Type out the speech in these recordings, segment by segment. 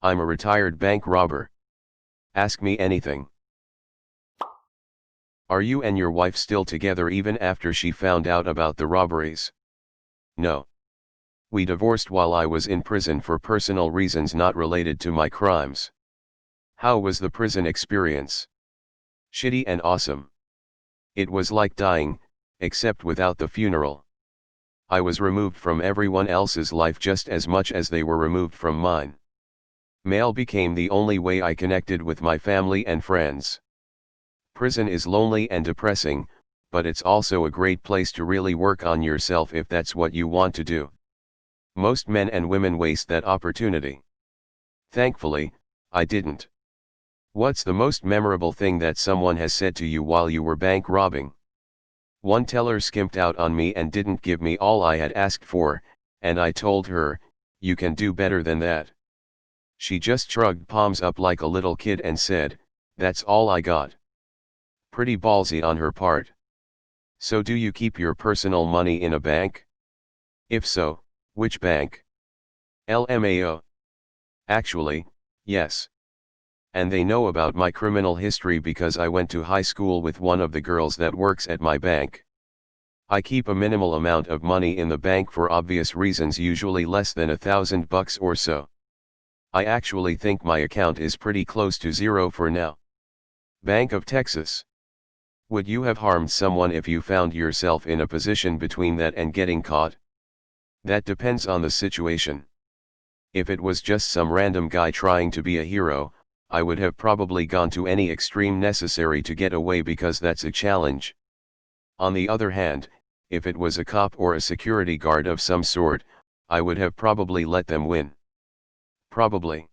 I'm a retired bank robber. Ask me anything. Are you and your wife still together even after she found out about the robberies? No. We divorced while I was in prison for personal reasons not related to my crimes. How was the prison experience? Shitty and awesome. It was like dying, except without the funeral. I was removed from everyone else's life just as much as they were removed from mine. Mail became the only way I connected with my family and friends. Prison is lonely and depressing, but it's also a great place to really work on yourself if that's what you want to do. Most men and women waste that opportunity. Thankfully, I didn't. What's the most memorable thing that someone has said to you while you were bank robbing? One teller skimped out on me and didn't give me all I had asked for, and I told her, "You can do better than that." She just shrugged palms up like a little kid and said, "That's all I got." Pretty ballsy on her part. So do you keep your personal money in a bank? If so, which bank? LMAO. Actually, yes. And they know about my criminal history because I went to high school with one of the girls that works at my bank. I keep a minimal amount of money in the bank for obvious reasons, usually less than $1,000 or so. I actually think my account is pretty close to zero for now. Bank of Texas. Would you have harmed someone if you found yourself in a position between that and getting caught? That depends on the situation. If it was just some random guy trying to be a hero, I would have probably gone to any extreme necessary to get away because that's a challenge. On the other hand, if it was a cop or a security guard of some sort, I would have probably let them win. Probably.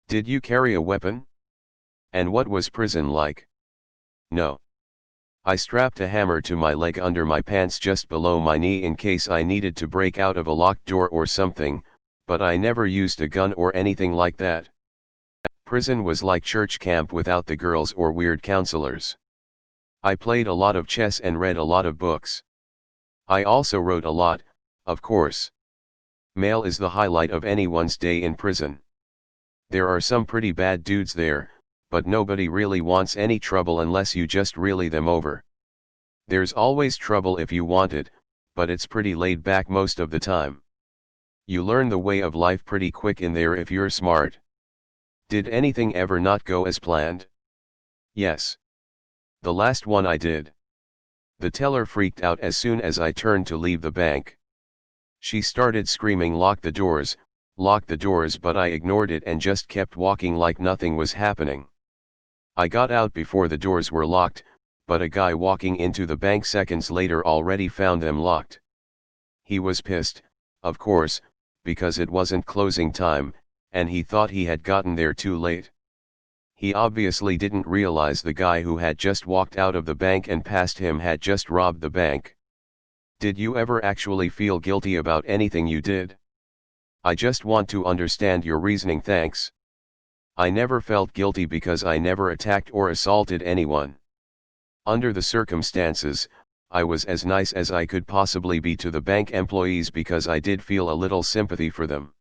Did you carry a weapon? And what was prison like? No. I strapped a hammer to my leg under my pants just below my knee in case I needed to break out of a locked door or something, but I never used a gun or anything like that. Prison was like church camp without the girls or weird counselors. I played a lot of chess and read a lot of books. I also wrote a lot, of course. Mail is the highlight of anyone's day in prison. There are some pretty bad dudes there, but nobody really wants any trouble unless you just reel them over. There's always trouble if you want it, but it's pretty laid back most of the time. You learn the way of life pretty quick in there if you're smart. Did anything ever not go as planned? Yes. The last one I did. The teller freaked out as soon as I turned to leave the bank. She started screaming, lock the doors, but I ignored it and just kept walking like nothing was happening. I got out before the doors were locked, but a guy walking into the bank seconds later already found them locked. He was pissed, of course, because it wasn't closing time, and he thought he had gotten there too late. He obviously didn't realize the guy who had just walked out of the bank and past him had just robbed the bank. Did you ever actually feel guilty about anything you did? I just want to understand your reasoning, thanks. I never felt guilty because I never attacked or assaulted anyone. Under the circumstances, I was as nice as I could possibly be to the bank employees because I did feel a little sympathy for them.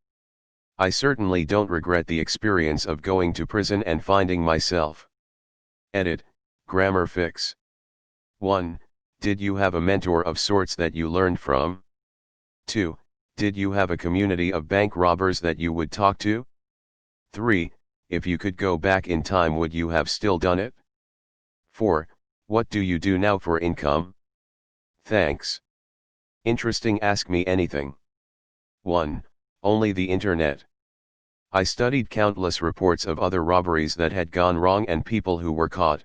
I certainly don't regret the experience of going to prison and finding myself. Edit, grammar fix. 1. Did you have a mentor of sorts that you learned from? 2. Did you have a community of bank robbers that you would talk to? 3. If you could go back in time, would you have still done it? 4. What do you do now for income? Thanks. Interesting, ask me anything. 1. Only the internet. I studied countless reports of other robberies that had gone wrong and people who were caught.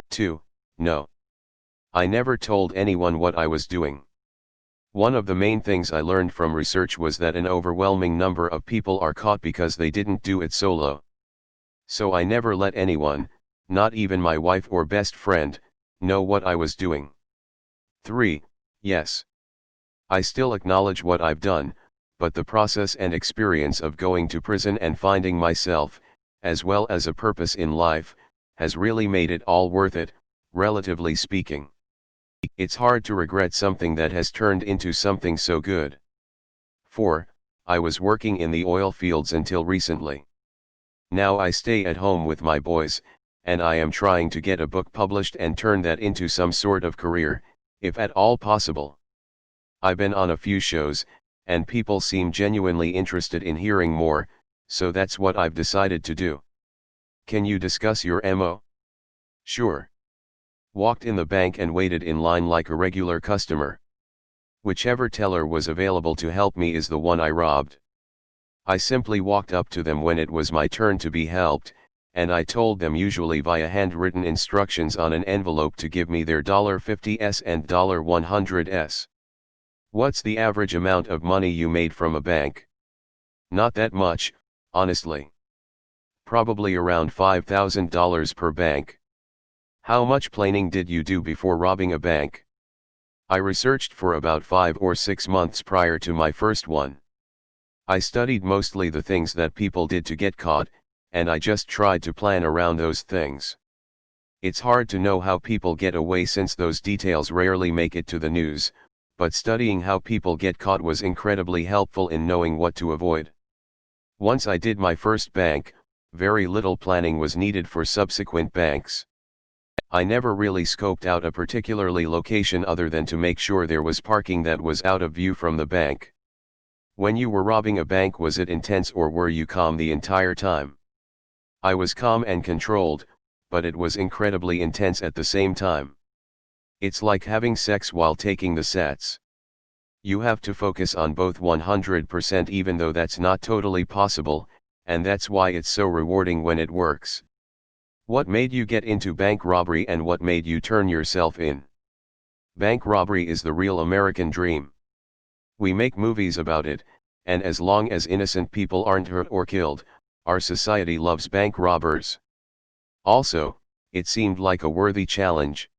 2. No. I never told anyone what I was doing. One of the main things I learned from research was that an overwhelming number of people are caught because they didn't do it solo. So I never let anyone, not even my wife or best friend, know what I was doing. 3. Yes. I still acknowledge what I've done, but the process and experience of going to prison and finding myself, as well as a purpose in life, has really made it all worth it, relatively speaking. It's hard to regret something that has turned into something so good. 4. I was working in the oil fields until recently. Now I stay at home with my boys, and I am trying to get a book published and turn that into some sort of career, if at all possible. I've been on a few shows, and people seem genuinely interested in hearing more, so that's what I've decided to do. Can you discuss your MO? Sure. Walked in the bank and waited in line like a regular customer. Whichever teller was available to help me is the one I robbed. I simply walked up to them when it was my turn to be helped, and I told them, usually via handwritten instructions on an envelope, to give me their $50s and $100s. What's the average amount of money you made from a bank? Not that much, honestly. Probably around $5,000 per bank. How much planning did you do before robbing a bank? I researched for about 5 or 6 months prior to my first one. I studied mostly the things that people did to get caught, and I just tried to plan around those things. It's hard to know how people get away since those details rarely make it to the news, but studying how people get caught was incredibly helpful in knowing what to avoid. Once I did my first bank, very little planning was needed for subsequent banks. I never really scoped out a particularly location other than to make sure there was parking that was out of view from the bank. When you were robbing a bank, was it intense or were you calm the entire time? I was calm and controlled, but it was incredibly intense at the same time. It's like having sex while taking the sats. You have to focus on both 100%, even though that's not totally possible, and that's why it's so rewarding when it works. What made you get into bank robbery and what made you turn yourself in? Bank robbery is the real American dream. We make movies about it, and as long as innocent people aren't hurt or killed, our society loves bank robbers. Also, it seemed like a worthy challenge.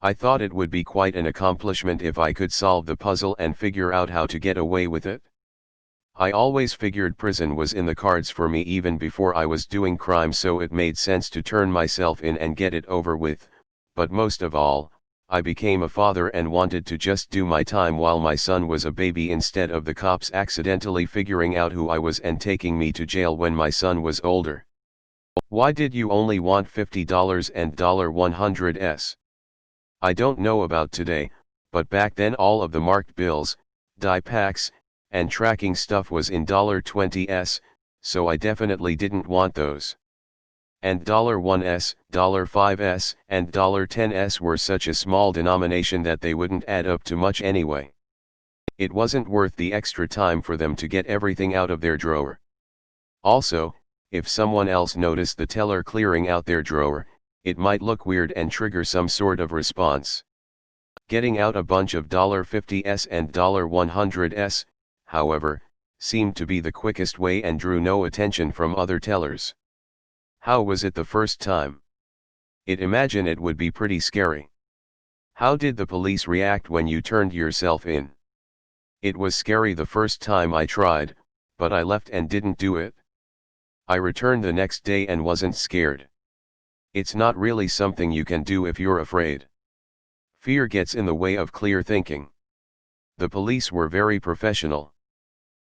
I thought it would be quite an accomplishment if I could solve the puzzle and figure out how to get away with it. I always figured prison was in the cards for me even before I was doing crime, so it made sense to turn myself in and get it over with, but most of all, I became a father and wanted to just do my time while my son was a baby instead of the cops accidentally figuring out who I was and taking me to jail when my son was older. Why did you only want $50 and $100s? I don't know about today, but back then all of the marked bills, die packs, and tracking stuff was in $20s, so I definitely didn't want those. And $1s, $5s, and $10s were such a small denomination that they wouldn't add up to much anyway. It wasn't worth the extra time for them to get everything out of their drawer. Also, if someone else noticed the teller clearing out their drawer, it might look weird and trigger some sort of response. Getting out a bunch of $50s and $100s, however, seemed to be the quickest way and drew no attention from other tellers. How was it the first time? Imagine it would be pretty scary. How did the police react when you turned yourself in? It was scary the first time I tried, but I left and didn't do it. I returned the next day and wasn't scared. It's not really something you can do if you're afraid. Fear gets in the way of clear thinking. The police were very professional.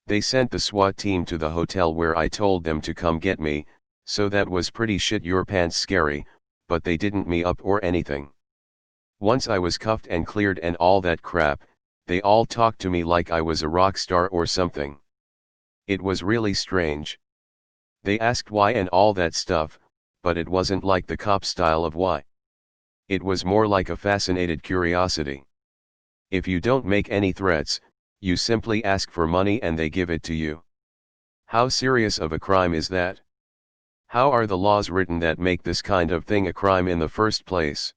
They sent the SWAT team to the hotel where I told them to come get me, so that was pretty shit your pants scary, but they didn't me up or anything. Once I was cuffed and cleared and all that crap, they all talked to me like I was a rock star or something. It was really strange. They asked why and all that stuff, but it wasn't like the cop style of why. It was more like a fascinated curiosity. If you don't make any threats, you simply ask for money and they give it to you. How serious of a crime is that? How are the laws written that make this kind of thing a crime in the first place?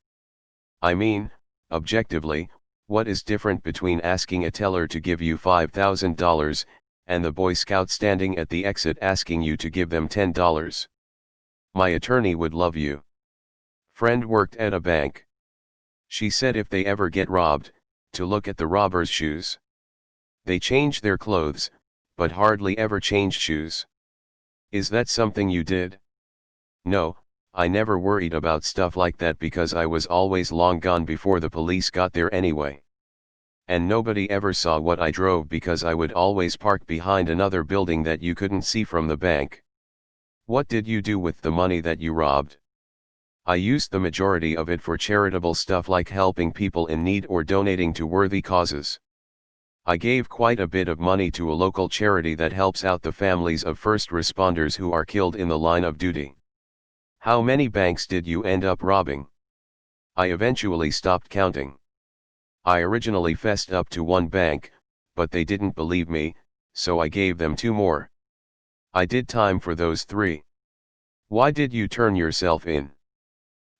I mean, objectively, what is different between asking a teller to give you $5,000, and the Boy Scout standing at the exit asking you to give them $10? My attorney would love you. Friend worked at a bank. She said if they ever get robbed, to look at the robber's shoes. They change their clothes, but hardly ever change shoes. Is that something you did? No, I never worried about stuff like that because I was always long gone before the police got there anyway. And nobody ever saw what I drove because I would always park behind another building that you couldn't see from the bank. What did you do with the money that you robbed? I used the majority of it for charitable stuff like helping people in need or donating to worthy causes. I gave quite a bit of money to a local charity that helps out the families of first responders who are killed in the line of duty. How many banks did you end up robbing? I eventually stopped counting. I originally fessed up to one bank, but they didn't believe me, so I gave them two more. I did time for those three. Why did you turn yourself in?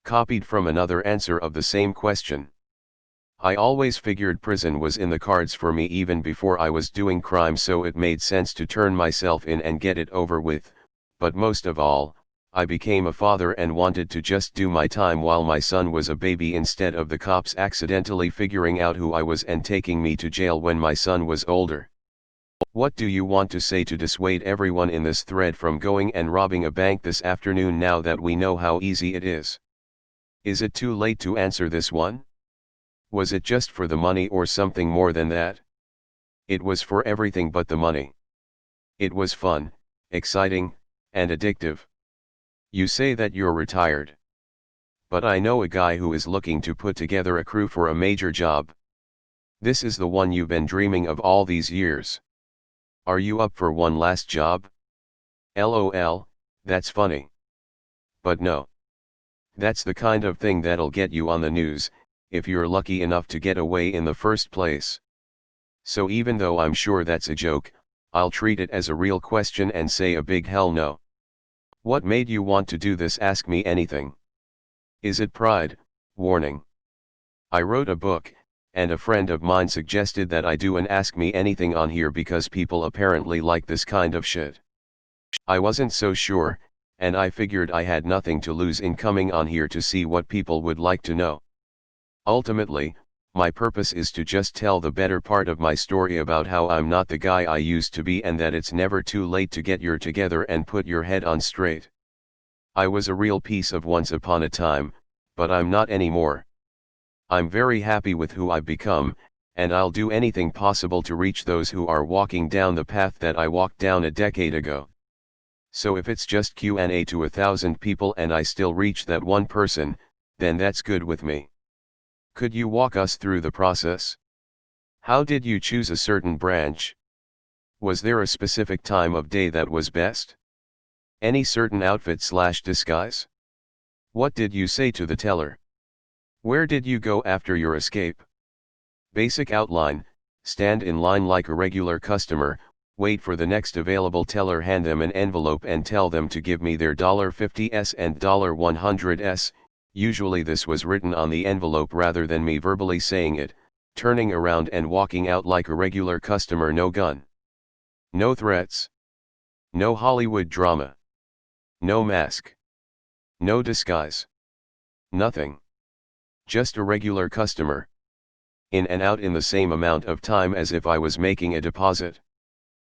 Copied from another answer of the same question. I always figured prison was in the cards for me even before I was doing crime, so it made sense to turn myself in and get it over with, but most of all, I became a father and wanted to just do my time while my son was a baby instead of the cops accidentally figuring out who I was and taking me to jail when my son was older. What do you want to say to dissuade everyone in this thread from going and robbing a bank this afternoon now that we know how easy it is? Is it too late to answer this one? Was it just for the money or something more than that? It was for everything but the money. It was fun, exciting, and addictive. You say that you're retired. But I know a guy who is looking to put together a crew for a major job. This is the one you've been dreaming of all these years. Are you up for one last job? LOL, that's funny. But no. That's the kind of thing that'll get you on the news, if you're lucky enough to get away in the first place. So even though I'm sure that's a joke, I'll treat it as a real question and say a big hell no. What made you want to do this? Ask me anything. Is it pride? Warning. I wrote a book, and a friend of mine suggested that I do an Ask Me Anything on here because people apparently like this kind of shit. I wasn't so sure, and I figured I had nothing to lose in coming on here to see what people would like to know. Ultimately, my purpose is to just tell the better part of my story about how I'm not the guy I used to be and that it's never too late to get your together and put your head on straight. I was a real piece of once upon a time, but I'm not anymore. I'm very happy with who I've become, and I'll do anything possible to reach those who are walking down the path that I walked down a decade ago. So if it's just Q&A to 1,000 people and I still reach that one person, then that's good with me. Could you walk us through the process? How did you choose a certain branch? Was there a specific time of day that was best? Any certain outfit/disguise? What did you say to the teller? Where did you go after your escape? Basic outline: stand in line like a regular customer, wait for the next available teller, hand them an envelope and tell them to give me their $50s and $100s. Usually this was written on the envelope rather than me verbally saying it, turning around and walking out like a regular customer. No gun. No threats. No Hollywood drama. No mask. No disguise. Nothing. Just a regular customer. In and out in the same amount of time as if I was making a deposit.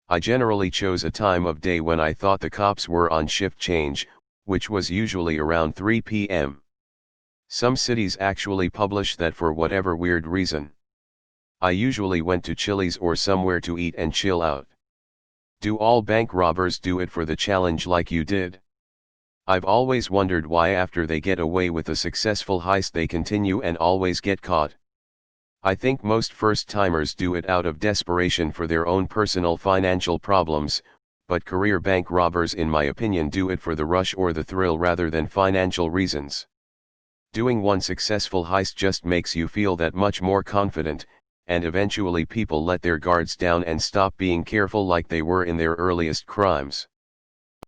I generally chose a time of day when I thought the cops were on shift change, which was usually around 3 p.m. Some cities actually publish that for whatever weird reason. I usually went to Chili's or somewhere to eat and chill out. Do all bank robbers do it for the challenge like you did? I've always wondered why after they get away with a successful heist they continue and always get caught. I think most first-timers do it out of desperation for their own personal financial problems, but career bank robbers in my opinion do it for the rush or the thrill rather than financial reasons. Doing one successful heist just makes you feel that much more confident, and eventually people let their guards down and stop being careful like they were in their earliest crimes.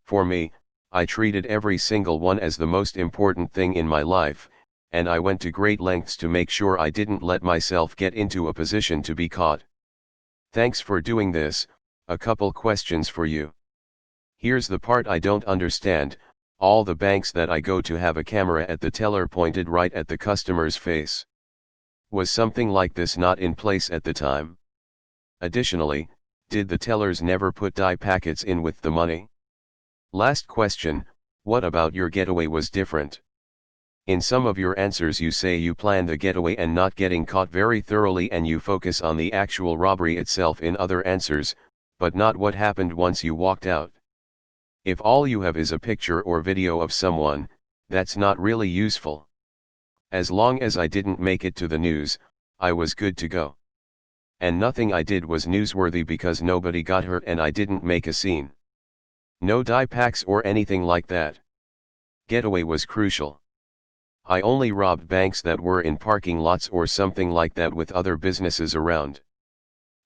For me, I treated every single one as the most important thing in my life, and I went to great lengths to make sure I didn't let myself get into a position to be caught. Thanks for doing this. A couple questions for you. Here's the part I don't understand. All the banks that I go to have a camera at the teller pointed right at the customer's face. Was something like this not in place at the time? Additionally, did the tellers never put dye packets in with the money? Last question, what about your getaway was different? In some of your answers you say you planned the getaway and not getting caught very thoroughly, and you focus on the actual robbery itself in other answers, but not what happened once you walked out. If all you have is a picture or video of someone, that's not really useful. As long as I didn't make it to the news, I was good to go. And nothing I did was newsworthy because nobody got hurt and I didn't make a scene. No dye packs or anything like that. Getaway was crucial. I only robbed banks that were in parking lots or something like that with other businesses around.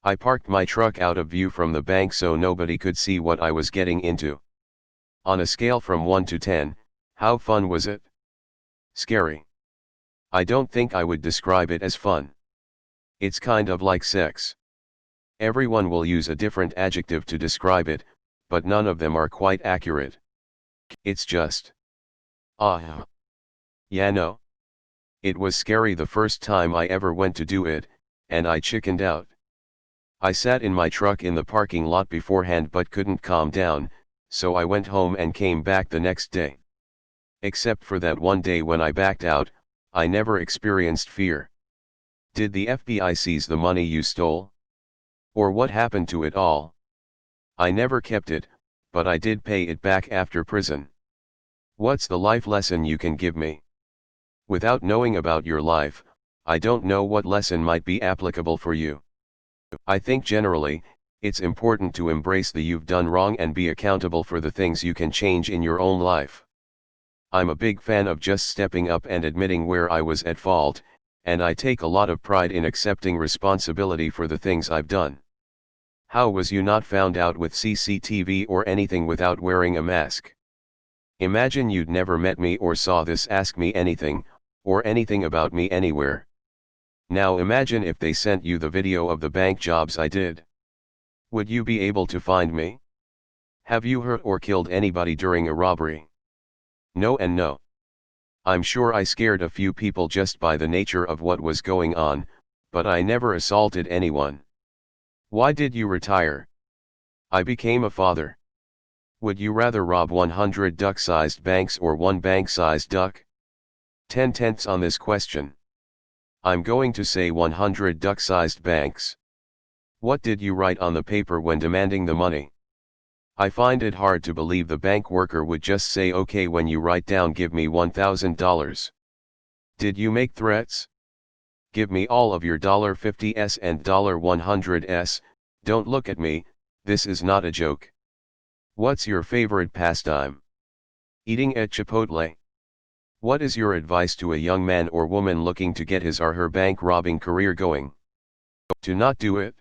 I parked my truck out of view from the bank so nobody could see what I was getting into. On a scale from 1 to 10, how fun was it? Scary. I don't think I would describe it as fun. It's kind of like sex. Everyone will use a different adjective to describe it, but none of them are quite accurate. It's just. Yeah, no. It was scary the first time I ever went to do it, and I chickened out. I sat in my truck in the parking lot beforehand but couldn't calm down, so I went home and came back the next day. Except for that one day when I backed out, I never experienced fear. Did the FBI seize the money you stole? Or what happened to it all? I never kept it, but I did pay it back after prison. What's the life lesson you can give me? Without knowing about your life, I don't know what lesson might be applicable for you. I think generally, it's important to embrace the you've done wrong and be accountable for the things you can change in your own life. I'm a big fan of just stepping up and admitting where I was at fault, and I take a lot of pride in accepting responsibility for the things I've done. How was you not found out with CCTV or anything without wearing a mask? Imagine you'd never met me or saw this Ask Me Anything, or anything about me anywhere. Now imagine if they sent you the video of the bank jobs I did. Would you be able to find me? Have you hurt or killed anybody during a robbery? No and no. I'm sure I scared a few people just by the nature of what was going on, but I never assaulted anyone. Why did you retire? I became a father. Would you rather rob 100 duck-sized banks or one bank-sized duck? 10 tenths on this question. I'm going to say 100 duck-sized banks. What did you write on the paper when demanding the money? I find it hard to believe the bank worker would just say okay when you write down give me $1,000. Did you make threats? Give me all of your $50s and $100s, don't look at me, this is not a joke. What's your favorite pastime? Eating at Chipotle. What is your advice to a young man or woman looking to get his or her bank robbing career going? To not do it.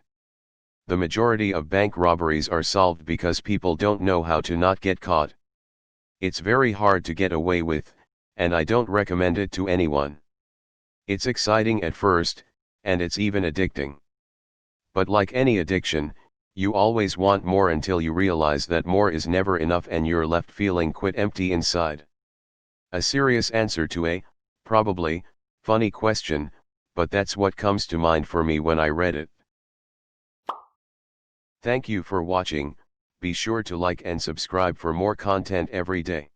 The majority of bank robberies are solved because people don't know how to not get caught. It's very hard to get away with, and I don't recommend it to anyone. It's exciting at first, and it's even addicting. But like any addiction, you always want more until you realize that more is never enough and you're left feeling quite empty inside. A serious answer to a, probably, funny question, but that's what comes to mind for me when I read it. Thank you for watching, be sure to like and subscribe for more content every day.